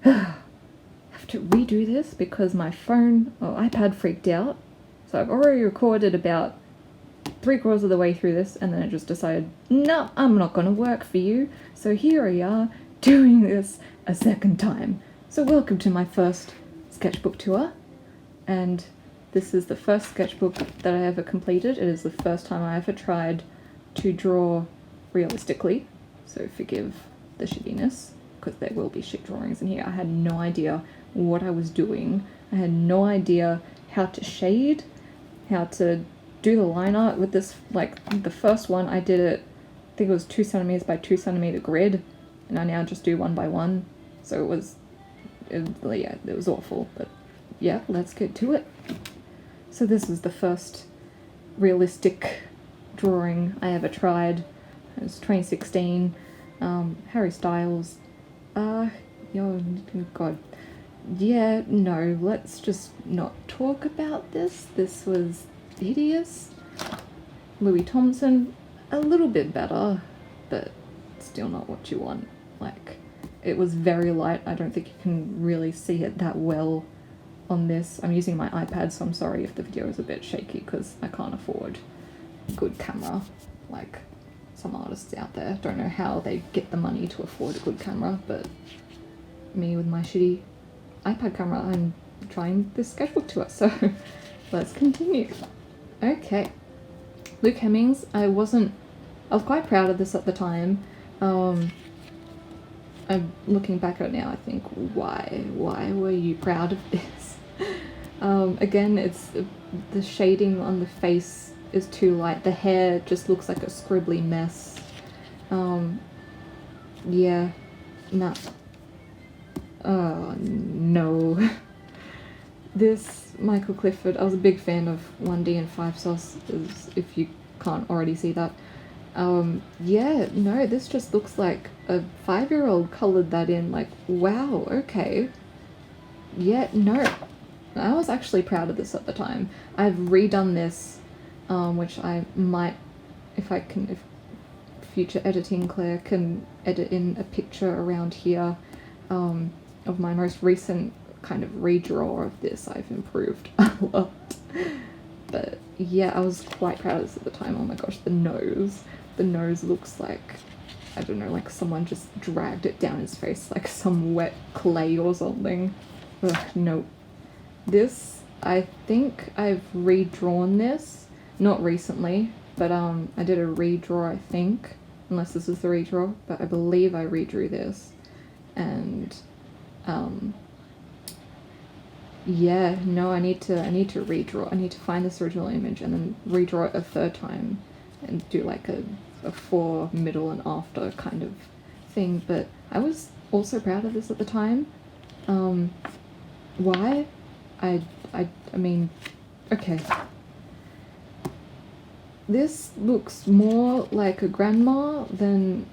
have to redo this because my phone or iPad freaked out. So I've already recorded about 3/4 of the way through this, and then I just decided, no, I'm not going to work for you. So here we are, doing this a second time. So welcome to my first sketchbook tour, and this is the first sketchbook that I ever completed. It is the first time I ever tried to draw realistically, so forgive the shittiness, because there will be shit drawings in here. I had no idea what I was doing. I had no idea how to shade, how to do the line art with this. Like, the first one I did it, I think it was 2 centimeters by 2 centimeter grid, and I now just do 1 by 1. So it was awful, but yeah, let's get to it. So this is the first realistic drawing I ever tried. It was 2016. Harry Styles. Oh god. Yeah, no, let's just not talk about this. This was hideous. Louis Thompson, a little bit better, but still not what you want. Like, it was very light. I don't think you can really see it that well on this. I'm using my iPad, so I'm sorry if the video is a bit shaky because I can't afford a good camera. Like, some artists out there don't know how they get the money to afford a good camera, but me with my shitty iPad camera, I'm trying this sketchbook tour, so let's continue. Okay, Luke Hemmings. I was quite proud of this at the time. I'm looking back at it now, I think, why were you proud of this? Again, it's the shading on the face is too light. The hair just looks like a scribbly mess. Yeah, nah. Oh, no. This Michael Clifford, I was a big fan of 1D and 5 Sauce, if you can't already see that. Yeah, no, this just looks like a 5-year-old colored that in. Like, wow, okay. Yeah, no. I was actually proud of this at the time. I've redone this, which I might, if future editing Claire can edit in a picture around here, of my most recent kind of redraw of this. I've improved a lot. But yeah, I was quite proud of this at the time. Oh my gosh, the nose. The nose looks like, I don't know, like someone just dragged it down his face, like some wet clay or something. Ugh, no. This, I think I've redrawn this, not recently, but I did a redraw, I think, unless this is the redraw, but I believe I redrew this, and yeah, no, I need to redraw. I need to find this original image and then redraw it a third time and do like a before, middle, and after kind of thing. But I was also proud of this at the time. Why? I mean, okay. This looks more like a grandma than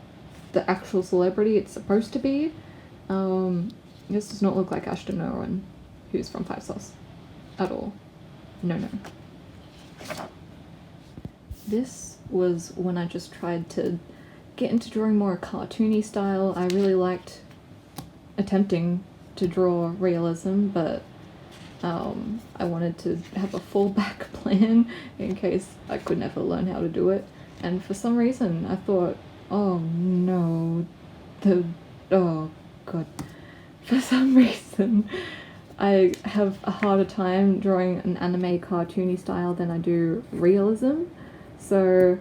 the actual celebrity it's supposed to be. This does not look like Ashton Irwin, who's from 5 Sauce, at all. No. This was when I just tried to get into drawing more a cartoony style. I really liked attempting to draw realism, but I wanted to have a fallback plan in case I could never learn how to do it. And for some reason, I thought, oh no, oh god. For some reason, I have a harder time drawing an anime cartoony style than I do realism. So,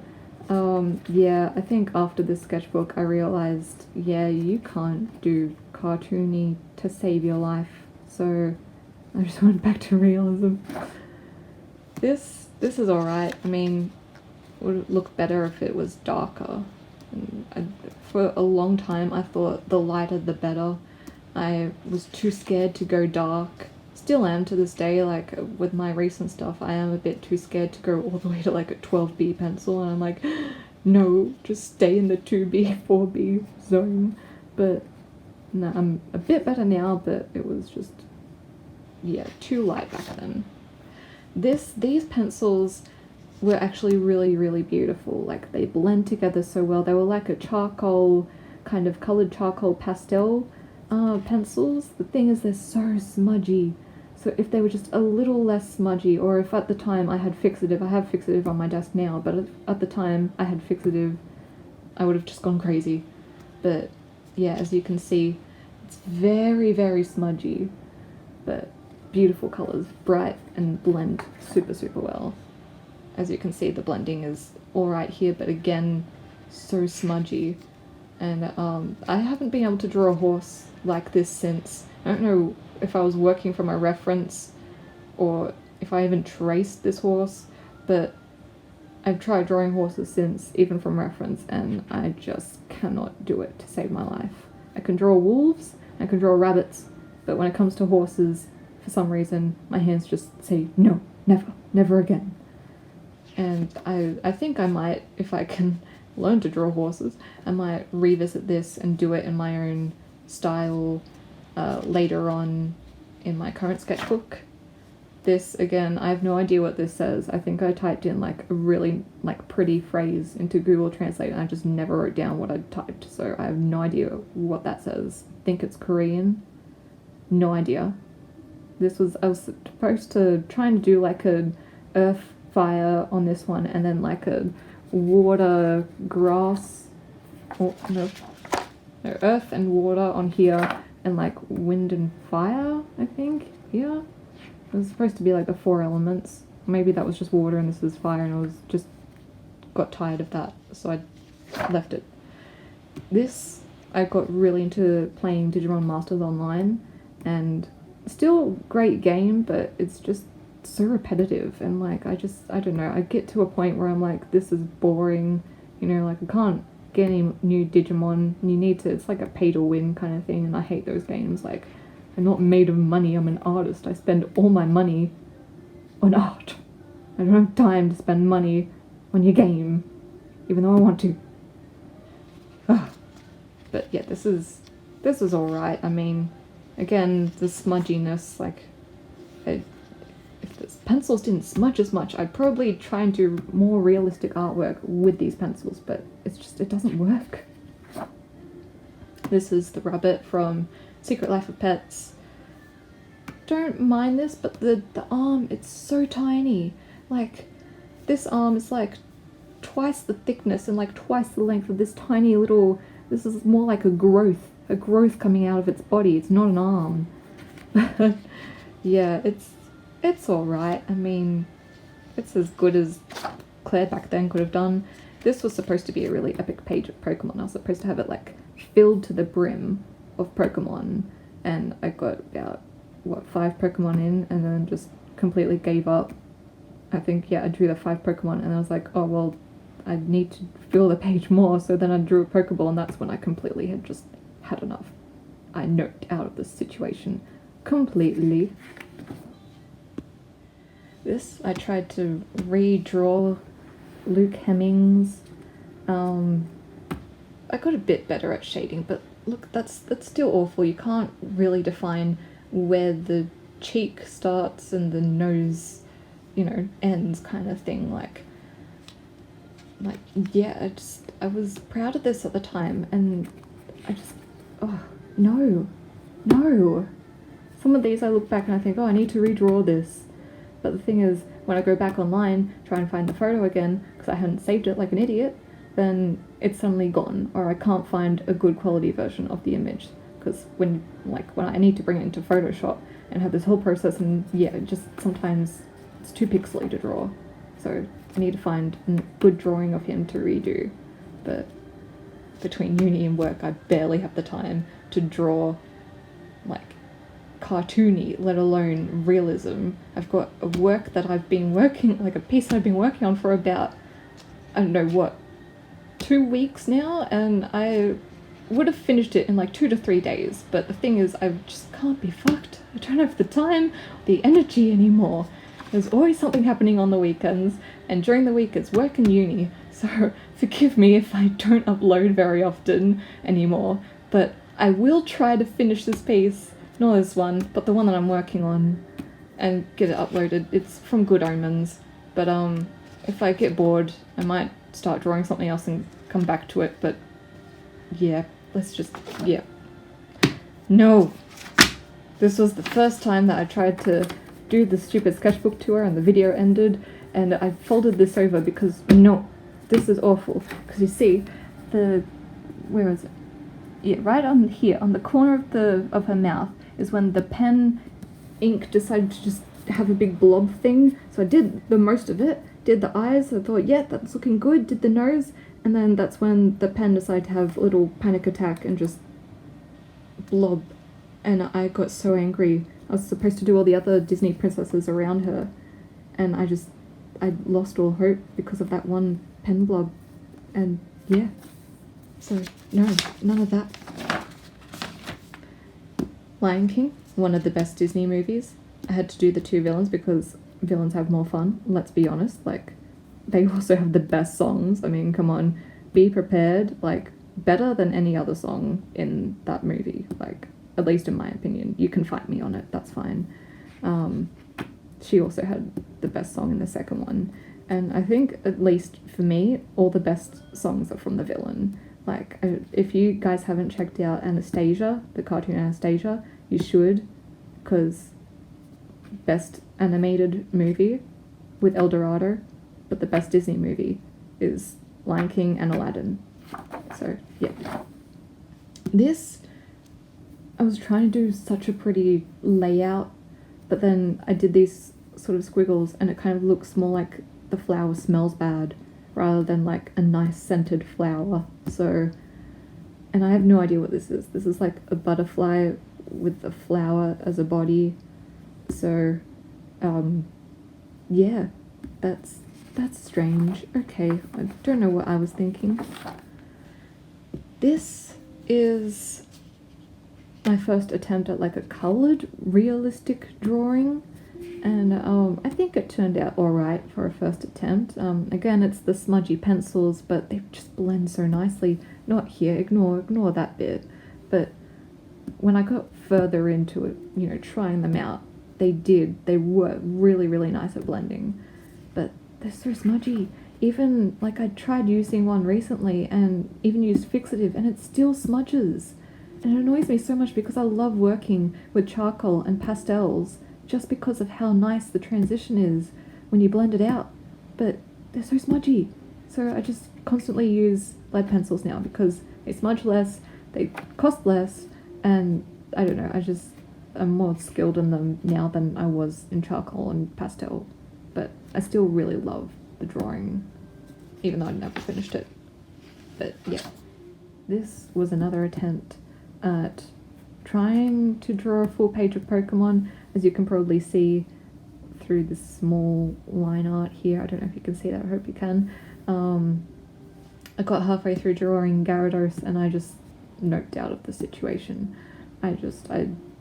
yeah, I think after this sketchbook I realized, yeah, you can't do cartoony to save your life. So I just went back to realism. This is alright. I mean, it would look better if it was darker. And for a long time I thought the lighter the better. I was too scared to go dark. Still am to this day. Like, with my recent stuff, I am a bit too scared to go all the way to like a 12B pencil, and I'm like, no, just stay in the 2B, 4B zone. But no, I'm a bit better now, but it was just, yeah, too light back then. These pencils were actually really, really beautiful. Like, they blend together so well. They were like a charcoal, kind of colored charcoal pastel, pencils, the thing is they're so smudgy. So if they were just a little less smudgy, or if at the time I had fixative, I have fixative on my desk now, but if at the time I had fixative, I would have just gone crazy. But yeah, as you can see, it's very, very smudgy, but beautiful colours, bright and blend super, super well. As you can see, the blending is alright here, but again, so smudgy. And I haven't been able to draw a horse like this since, I don't know if I was working from a reference or if I even traced this horse, but I've tried drawing horses since, even from reference, and I just cannot do it to save my life. I can draw wolves, I can draw rabbits, but when it comes to horses, for some reason, my hands just say, no, never, never again. And I think I might, if I can learn to draw horses, I might revisit this and do it in my own style later on in my current sketchbook. This, again, I have no idea what this says. I think I typed in like a really pretty phrase into Google Translate and I just never wrote down what I typed, so I have no idea what that says. I think it's Korean. No idea. I was supposed to try and do like a earth fire on this one and then like a water grass, or no, earth and water on here, and like wind and fire, I think, here. It was supposed to be like the 4 elements. Maybe that was just water and this is fire, and I was just got tired of that, so I left it. This, I got really into playing Digimon Masters Online, and still great game, but it's just so repetitive, and like I don't know, I get to a point where I'm like, this is boring, you know, like I can't get any new Digimon, and you need to, it's like a pay to win kind of thing, and I hate those games. Like, I'm not made of money, I'm an artist, I spend all my money on art. I don't have time to spend money on your game, even though I want to. But yeah, this is alright. I mean, again, the smudginess, like, if the pencils didn't smudge as much, I'd probably try and do more realistic artwork with these pencils, but it's just, it doesn't work. This is the rabbit from Secret Life of Pets. Don't mind this, but the arm, it's so tiny. Like, this arm is like twice the thickness and like twice the length of this tiny little, this is more like a growth coming out of its body. It's not an arm. Yeah, it's alright. I mean, it's as good as Claire back then could have done. This was supposed to be a really epic page of Pokemon. I was supposed to have it like filled to the brim of Pokemon, and I got about, what, 5 Pokemon in, and then just completely gave up. I think, yeah, I drew the 5 Pokemon, and I was like, oh, well, I need to fill the page more, so then I drew a Pokeball, and that's when I completely had just had enough. I noped out of the situation completely. This, I tried to redraw Luke Hemmings. I got a bit better at shading, but look, that's still awful. You can't really define where the cheek starts and the nose, you know, ends kind of thing. Like yeah, I was proud of this at the time, and I just, oh, no. Some of these I look back and I think, oh, I need to redraw this. But the thing is, when I go back online, try and find the photo again, because I hadn't saved it like an idiot, then it's suddenly gone, or I can't find a good quality version of the image. Because when I need to bring it into Photoshop and have this whole process, and yeah, just sometimes it's too pixely to draw. So I need to find a good drawing of him to redo. But between uni and work, I barely have the time to draw like cartoony, let alone realism. I've got a work that I've been working, like a piece I've been working on for about, I don't know what, 2 weeks now, and I would have finished it in like 2 to 3 days, but the thing is, I just can't be fucked. I don't have the time, the energy anymore. There's always something happening on the weekends, and during the week it's work and uni, so forgive me if I don't upload very often anymore, but I will try to finish this piece, not this one, but the one that I'm working on, and get it uploaded. It's from Good Omens, but if I get bored, I might start drawing something else and come back to it, but yeah, let's just, yeah. No! This was the first time that I tried to do the stupid sketchbook tour and the video ended, and I folded this over because, no, this is awful. Because you see, where is it? Yeah, right on here, on the corner of her mouth, is when the pen ink decided to just have a big blob thing. So I did the most of it, did the eyes, I thought, yeah, that's looking good, did the nose, and then that's when the pen decided to have a little panic attack and just blob. And I got so angry. I was supposed to do all the other Disney princesses around her, and I lost all hope because of that one pen blob. And yeah, so no, none of that. Lion King, one of the best Disney movies. I had to do the two villains because villains have more fun, let's be honest. Like, they also have the best songs. I mean, come on, Be Prepared, like, better than any other song in that movie, like, at least in my opinion. You can fight me on it, that's fine. She also had the best song in the second one. And I think, at least for me, all the best songs are from the villain. Like, if you guys haven't checked out Anastasia, the cartoon Anastasia, you should, because best animated movie with El Dorado, but the best Disney movie is Lion King and Aladdin. So, yeah. This, I was trying to do such a pretty layout, but then I did these sort of squiggles and it kind of looks more like the flower smells bad rather than like a nice scented flower. So, and I have no idea what this is. This is like a butterfly with a flower as a body. So, yeah, that's strange. Okay, I don't know what I was thinking. This is my first attempt at like a coloured, realistic drawing, and I think it turned out alright for a first attempt. Again, it's the smudgy pencils, but they just blend so nicely. Not here, ignore that bit. But when I got further into it, you know, trying them out, they were really, really nice at blending. But they're so smudgy. Even, like, I tried using one recently and even used fixative and it still smudges. And it annoys me so much because I love working with charcoal and pastels just because of how nice the transition is when you blend it out. But they're so smudgy. So I just constantly use lead pencils now because they smudge less, they cost less, and I don't know, I'm more skilled in them now than I was in charcoal and pastel. But I still really love the drawing, even though I never finished it. But yeah, this was another attempt at trying to draw a full page of Pokemon, as you can probably see through this small line art here. I don't know if you can see that, I hope you can. I got halfway through drawing Gyarados and I just noped out of the situation. I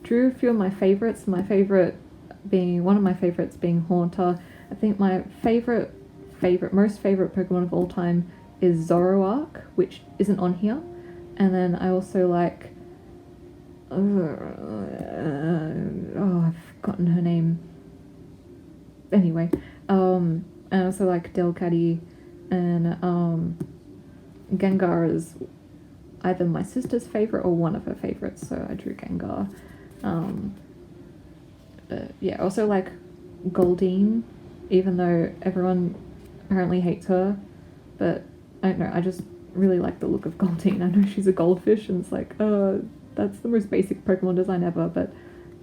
drew a few of my favourites, one of my favourites being Haunter. I think my most favourite Pokemon of all time is Zoroark, which isn't on here. And then I also like, I've forgotten her name. Anyway, and I also like Delcatty, and Gengar is either my sister's favourite or one of her favourites, so I drew Gengar. But yeah, I also like Goldeen, even though everyone apparently hates her, but I don't know, I just really like the look of Goldeen. I know she's a goldfish and it's like, that's the most basic Pokemon design ever, but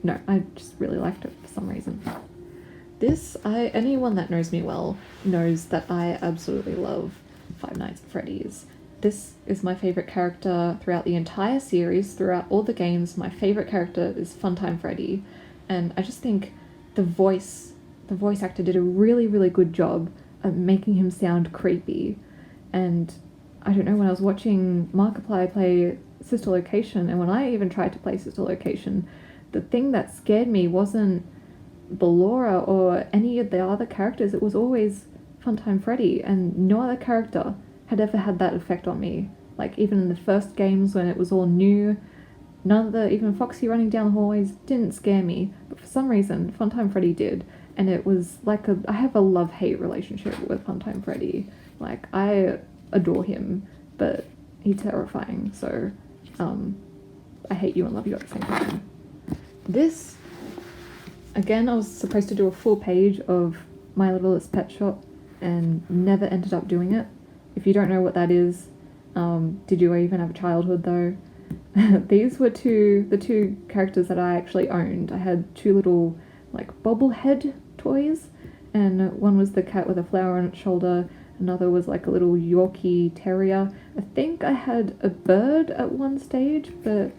no, I just really liked it for some reason. Anyone that knows me well knows that I absolutely love Five Nights at Freddy's. This is my favourite character throughout the entire series, throughout all the games. My favourite character is Funtime Freddy, and I just think the voice actor did a really, really good job of making him sound creepy. And I don't know, when I was watching Markiplier play Sister Location, and when I even tried to play Sister Location, the thing that scared me wasn't Ballora or any of the other characters, it was always Funtime Freddy, and no other character had ever had that effect on me. Like, even in the first games when it was all new, even Foxy running down the hallways didn't scare me, but for some reason Funtime Freddy did, and it was like I have a love-hate relationship with Funtime Freddy. Like, I adore him, but he's terrifying, so I hate you and love you at the same time. This, again, I was supposed to do a full page of My Littlest Pet Shop and never ended up doing it. If you don't know what that is, did you even have a childhood though? These were the two characters that I actually owned. I had two little like bobblehead toys, and one was the cat with a flower on its shoulder, another was like a little Yorkie terrier. I think I had a bird at one stage, but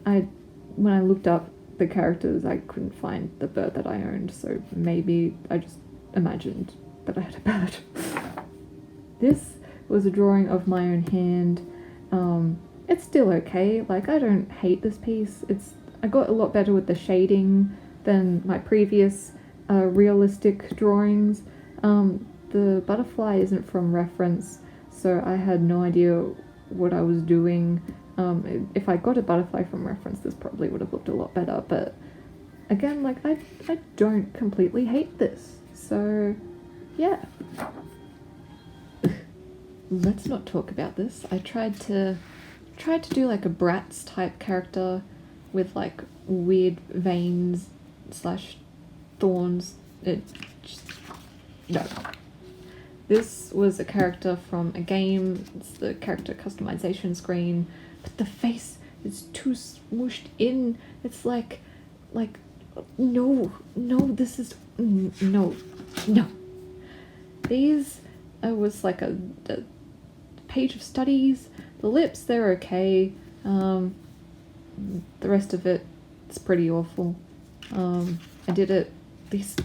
when I looked up the characters, I couldn't find the bird that I owned, so maybe I just imagined that I had a bird. This was a drawing of my own hand. It's still okay, like I don't hate this piece. I got a lot better with the shading than my previous realistic drawings. The butterfly isn't from reference, so I had no idea what I was doing. If I got a butterfly from reference, this probably would have looked a lot better, but again, like I don't completely hate this, so yeah. Let's not talk about this. I tried to do like a Bratz type character with like weird veins / thorns. No. This was a character from a game. It's the character customization screen, but the face is too smooshed in. It's like no, this is no. These was like a page of studies. The lips, they're okay. The rest of it's pretty awful. I did it. These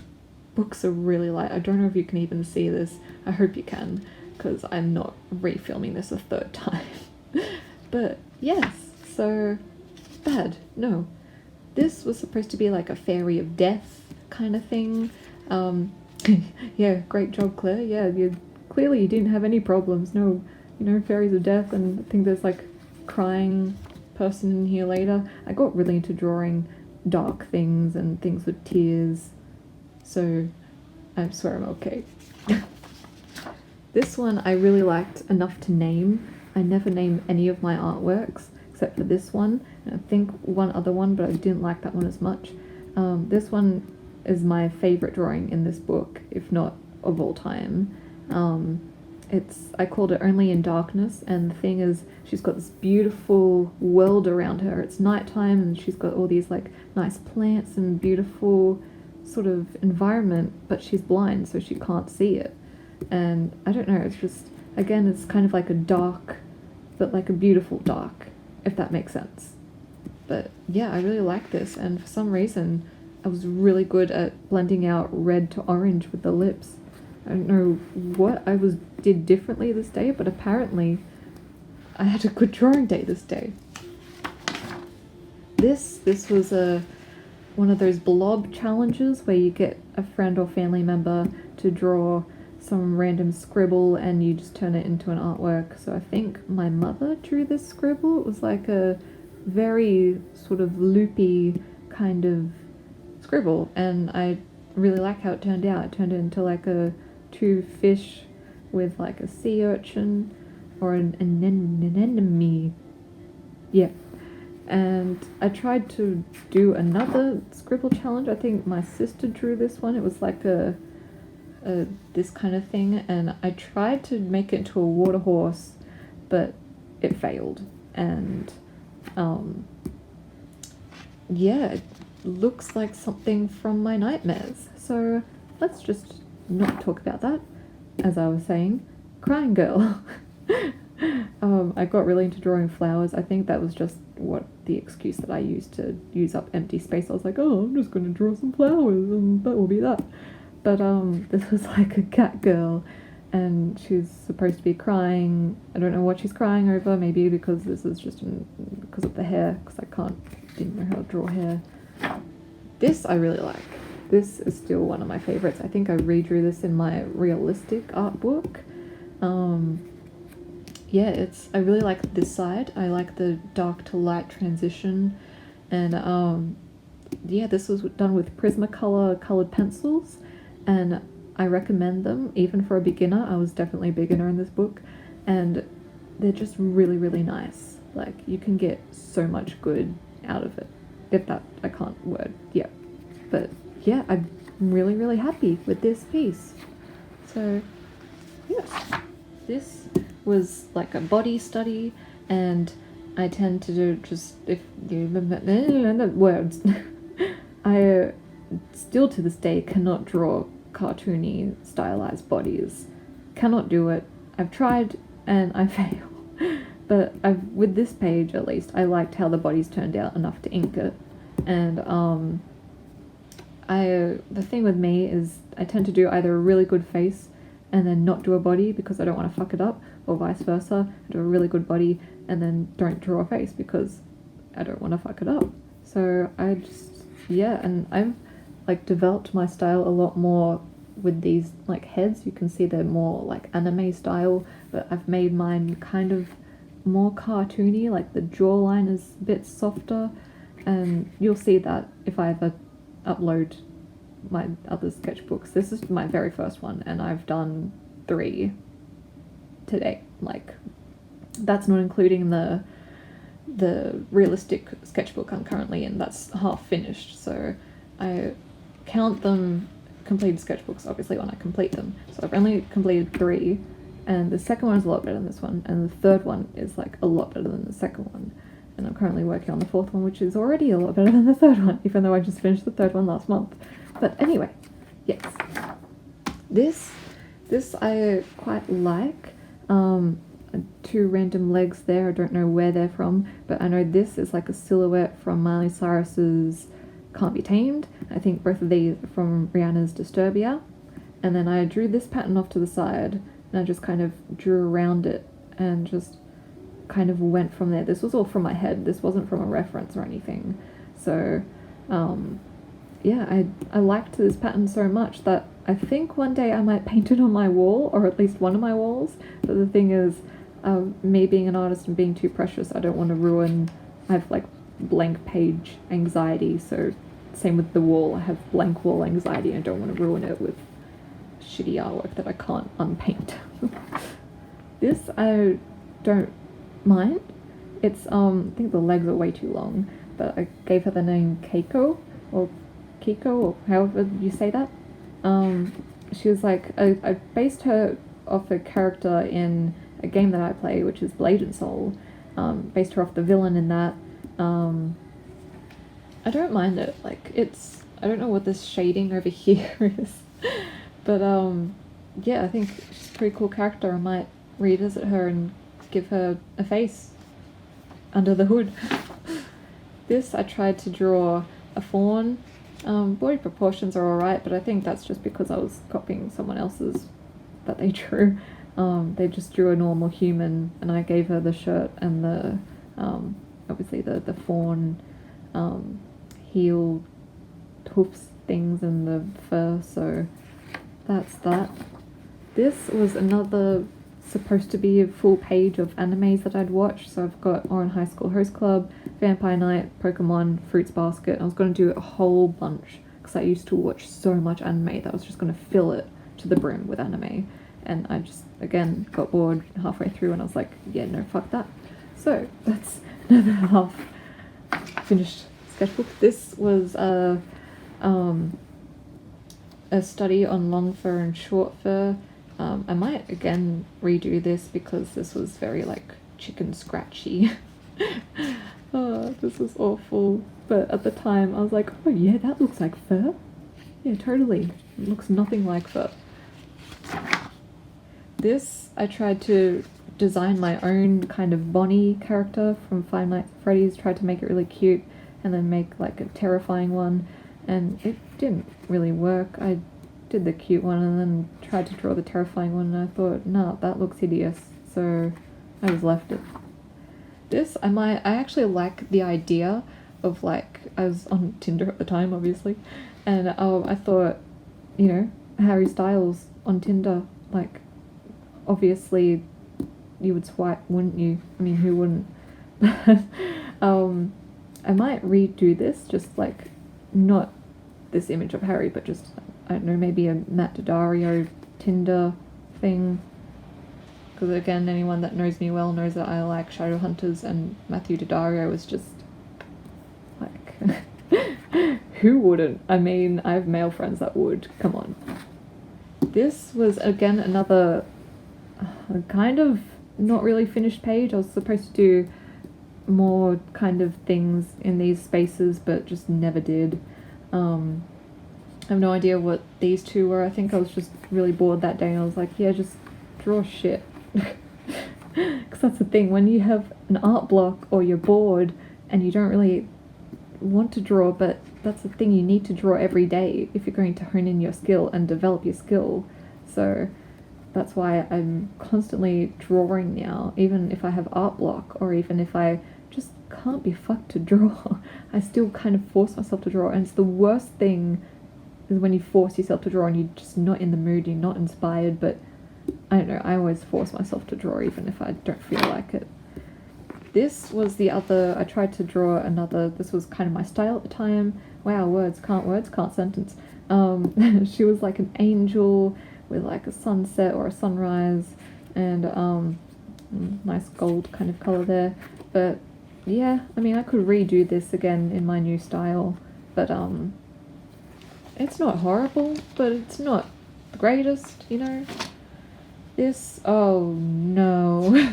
books are really light. I don't know if you can even see this. I hope you can, because I'm not refilming this a third time. But yes, so bad. No. This was supposed to be like a fairy of death kind of thing. Yeah, great job, Claire. Yeah, clearly you didn't have any problems. No, fairies of death, and I think there's like crying person in here later. I got really into drawing dark things and things with tears, so I swear I'm okay. This one I really liked enough to name. I never name any of my artworks except for this one, and I think one other one, but I didn't like that one as much. This one is my favorite drawing in this book, if not of all time. I called it Only in Darkness, and the thing is, she's got this beautiful world around her. It's nighttime, and she's got all these like nice plants and beautiful sort of environment, but she's blind, so she can't see it. And I don't know, it's just, again, it's kind of like a dark, but like a beautiful dark, if that makes sense. But yeah, I really like this, and for some reason, I was really good at blending out red to orange with the lips. I don't know what I did differently this day, but apparently I had a good drawing day this day. This was one of those blob challenges where you get a friend or family member to draw some random scribble and you just turn it into an artwork. So I think my mother drew this scribble. It was like a very sort of loopy kind of scribble, and I really like how it turned out. It turned into like two fish with like a sea urchin or an anemone. Yeah. And I tried to do another scribble challenge. I think my sister drew this one. It was like this kind of thing, and I tried to make it into a water horse, but it failed. And yeah, it looks like something from my nightmares. So let's just not talk about that. As I was saying, crying girl. I got really into drawing flowers. I think that was just the excuse that I used to use up empty space. I was like, oh, I'm just going to draw some flowers and that will be that. But this was like a cat girl, and she's supposed to be crying. I don't know what she's crying over. Maybe because this is just because of the hair, because I didn't know how to draw hair. This I really like. This is still one of my favorites. I think I redrew this in my realistic art book. Yeah, I really like this side. I like the dark to light transition, and yeah, this was done with Prismacolor colored pencils, and I recommend them even for a beginner. I was definitely a beginner in this book, and they're just really, really nice. Like, you can get so much good out of it. If that, I can't word, yeah. But yeah, I'm really, really happy with this piece. So, yes, this was like a body study, and I tend to do just, if you words, I still to this day cannot draw cartoony, stylized bodies. Cannot do it. I've tried and I fail. But with this page at least, I liked how the bodies turned out enough to ink it. And the thing with me is I tend to do either a really good face and then not do a body because I don't want to fuck it up, or vice versa. I do a really good body and then don't draw a face because I don't want to fuck it up. So I just, yeah, and I've like developed my style a lot more with these like heads. You can see they're more like anime style, but I've made mine kind of more cartoony, like the jawline is a bit softer, and you'll see that if I ever upload my other sketchbooks. This is my very first one, and I've done 3 today. Like, that's not including the realistic sketchbook I'm currently in. That's half finished, so I count them completed sketchbooks obviously when I complete them. So I've only completed 3, and the second one is a lot better than this one, and the third one is like a lot better than the second one, and I'm currently working on the fourth one, which is already a lot better than the third one, even though I just finished the third one last month. But anyway, yes, this I quite like. 2 random legs there, I don't know where they're from, but I know this is like a silhouette from Miley Cyrus's Can't Be Tamed. I think both of these are from Rihanna's Disturbia. And then I drew this pattern off to the side, and I just kind of drew around it and just kind of went from there. This was all from my head, this wasn't from a reference or anything. So yeah, I liked this pattern so much that I think one day I might paint it on my wall, or at least one of my walls. But the thing is, me being an artist and being too precious, I don't want to ruin. I have like blank page anxiety, so same with the wall. I have blank wall anxiety. I don't want to ruin it with shitty artwork that I can't unpaint. This I don't mind. It's I think the legs are way too long, but I gave her the name Keiko, or Kiko, or however you say that. She was like, I based her off a character in a game that I play, which is Blade and Soul. Based her off the villain in that. I don't mind it. Like, it's, I don't know what this shading over here is, but yeah, I think she's a pretty cool character. I might revisit her and give her a face under the hood. This, I tried to draw a fawn. Body proportions are alright, but I think that's just because I was copying someone else's that they drew. They just drew a normal human, and I gave her the shirt and the obviously the fawn heel hoofs things and the fur, so that's that. This was another supposed to be a full page of animes that I'd watched, so I've got Oran High School Host Club, Vampire Night, Pokemon, Fruits Basket. I was going to do a whole bunch because I used to watch so much anime that I was just going to fill it to the brim with anime, and I just again got bored halfway through and I was like, yeah, no, fuck that. So that's another half finished sketchbook. This was a study on long fur and short fur. I might again redo this because this was very like chicken scratchy. Oh, this was awful. But at the time I was like, oh yeah, that looks like fur. Yeah, totally. It looks nothing like fur. This, I tried to design my own kind of Bonnie character from Five Nights at Freddy's, tried to make it really cute and then make like a terrifying one, and it didn't really work. I did the cute one and then tried to draw the terrifying one, and I thought, nah, that looks hideous, so I just left it. This, I actually like the idea of, like, I was on Tinder at the time, obviously, and I thought, you know, Harry Styles on Tinder, like, obviously you would swipe, wouldn't you? I mean, who wouldn't? I might redo this, just like, not this image of Harry, but just, I don't know, maybe a Matt Daddario Tinder thing. Because again, anyone that knows me well knows that I like Shadowhunters, and Matthew Daddario was just who wouldn't? I mean, I have male friends that would. Come on. This was, again, another kind of not really finished page. I was supposed to do more kind of things in these spaces, but just never did. I have no idea what these two were. I think I was just really bored that day, and I was like, yeah, just draw shit. Because that's the thing, when you have an art block or you're bored and you don't really want to draw, but that's the thing, you need to draw every day if you're going to hone in your skill and develop your skill. So that's why I'm constantly drawing now, even if I have art block, or even if I just can't be fucked to draw. I still kind of force myself to draw, and it's the worst thing is when you force yourself to draw and you're just not in the mood, you're not inspired. But I don't know, I always force myself to draw even if I don't feel like it. This was the other, I tried to draw another, this was kind of my style at the time. Wow, words can't sentence. She was like an angel with like a sunset or a sunrise, and nice gold kind of color there. But yeah, I mean, I could redo this again in my new style, but it's not horrible, but it's not the greatest, you know. This, oh no.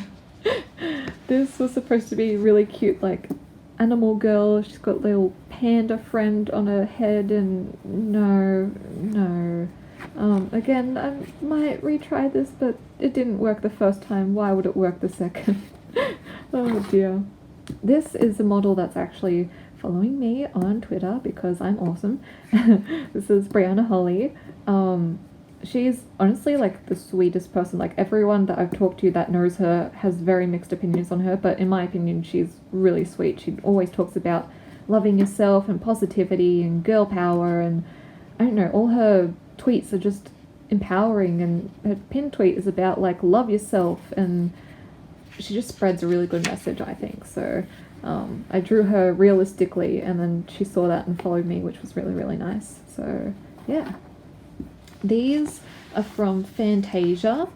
This was supposed to be really cute, like animal girl. She's got a little panda friend on her head, and no. Again, I might retry this, but it didn't work the first time. Why would it work the second? Oh dear. This is a model that's actually following me on Twitter because I'm awesome. This is Brianna Holly. She's honestly like the sweetest person. Like, everyone that I've talked to that knows her has very mixed opinions on her, but in my opinion, she's really sweet. She always talks about loving yourself and positivity and girl power, and I don't know, all her tweets are just empowering, and her pinned tweet is about like love yourself, and she just spreads a really good message, I think. So I drew her realistically, and then she saw that and followed me, which was really, really nice. So yeah. These are from Fantasia.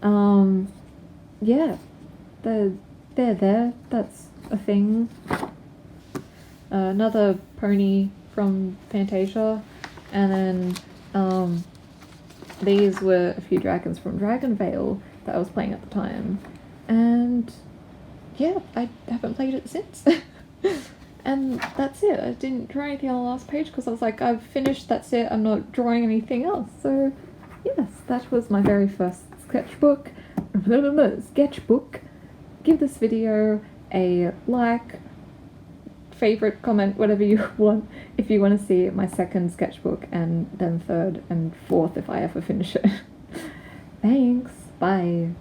Yeah, they're there. That's a thing. Another pony from Fantasia, and then these were a few dragons from Dragon Vale that I was playing at the time, and yeah, I haven't played it since. And that's it. I didn't draw anything on the last page because I was like, I've finished, that's it, I'm not drawing anything else. So yes, that was my very first sketchbook. Give this video a like, favorite, comment, whatever you want, if you want to see my second sketchbook, and then third and fourth if I ever finish it. Thanks, bye.